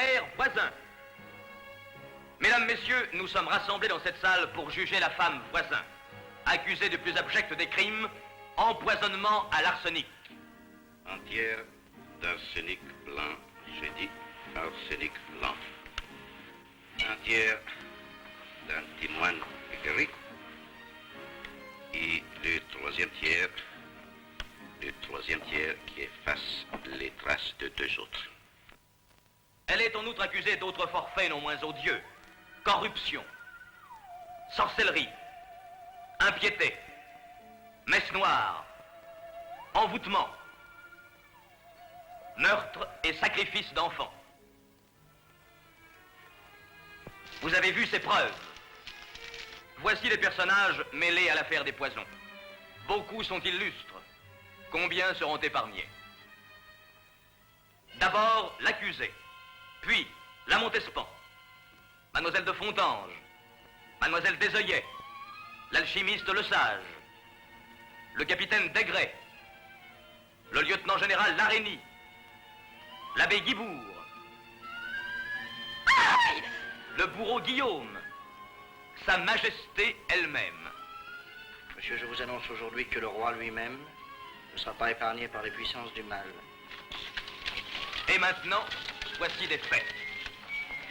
père voisin. Mesdames, Messieurs, nous sommes rassemblés dans cette salle pour juger la femme voisin, accusée du plus abject des crimes, empoisonnement à l'arsenic. Un tiers d'arsenic blanc, j'ai dit arsenic blanc. Un tiers d'antimoine gris. Et le troisième tiers qui efface les traces de deux autres. Elle est en outre accusée d'autres forfaits non moins odieux. Corruption, sorcellerie, impiété, messe noire, envoûtement, meurtre et sacrifice d'enfants. Vous avez vu ces preuves. Voici les personnages mêlés à l'affaire des poisons. Beaucoup sont illustres. Combien seront épargnés? D'abord, l'accusé, puis la Montespan, Mademoiselle de Fontange, Mademoiselle Desœuillets, l'alchimiste Le Sage, le capitaine Desgrais, le lieutenant-général Larénie, l'abbé Guibourg, le bourreau Guillaume, Sa Majesté elle-même. Monsieur, je vous annonce aujourd'hui que le roi lui-même ne sera pas épargné par les puissances du mal. Et maintenant, voici des faits.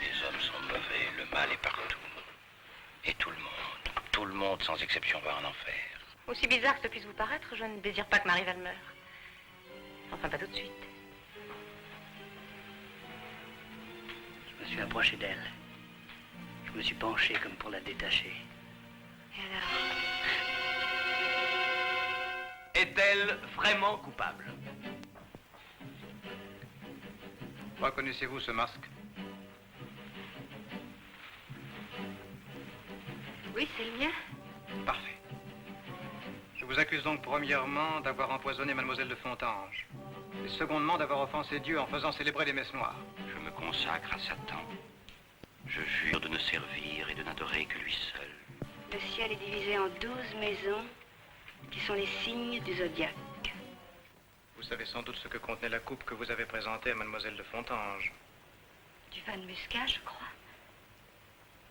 Les hommes sont mauvais, le mal est partout. Et tout le monde sans exception va en enfer. Aussi bizarre que ça puisse vous paraître, je ne désire pas que ma rivale meure. Enfin, pas tout de suite. Je me suis approché d'elle. Je me suis penché comme pour la détacher. Et alors? Est-elle vraiment coupable? Reconnaissez-vous ce masque? Oui, c'est le mien. Parfait. Je vous accuse donc premièrement d'avoir empoisonné Mademoiselle de Fontange. Et secondement d'avoir offensé Dieu en faisant célébrer les messes noires. Je me consacre à Satan. Je jure de ne servir et de n'adorer que lui seul. Le ciel est divisé en 12 maisons qui sont les signes du zodiaque. Vous savez sans doute ce que contenait la coupe que vous avez présentée à Mademoiselle de Fontange. Du vin de muscat, je crois.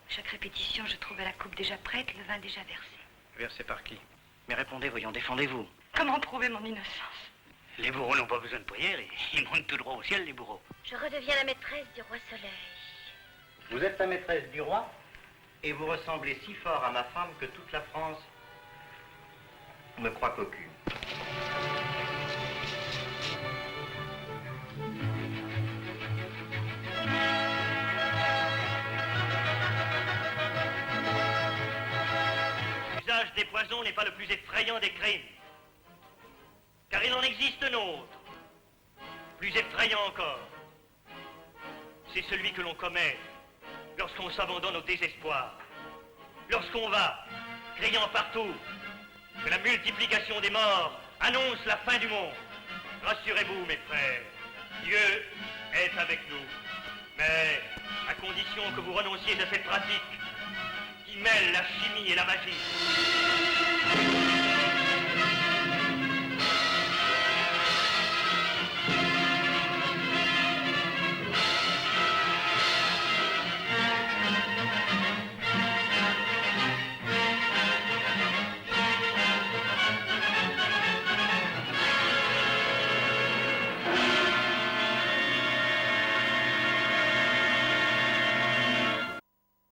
Chaque répétition, je trouvais la coupe déjà prête, le vin déjà versé. Versé par qui? Mais répondez, voyons, défendez-vous. Comment prouver mon innocence? Les bourreaux n'ont pas besoin de prière, ils montent tout droit au ciel, les bourreaux. Je redeviens la maîtresse du roi Soleil. Vous êtes la maîtresse du roi, et vous ressemblez si fort à ma femme que toute la France me croit cocu. L'usage des poisons n'est pas le plus effrayant des crimes, car il en existe un autre, plus effrayant encore. C'est celui que l'on commet lorsqu'on s'abandonne au désespoir, lorsqu'on va, criant partout, que la multiplication des morts annonce la fin du monde. Rassurez-vous, mes frères, Dieu est avec nous, mais à condition que vous renonciez à cette pratique qui mêle la chimie et la magie.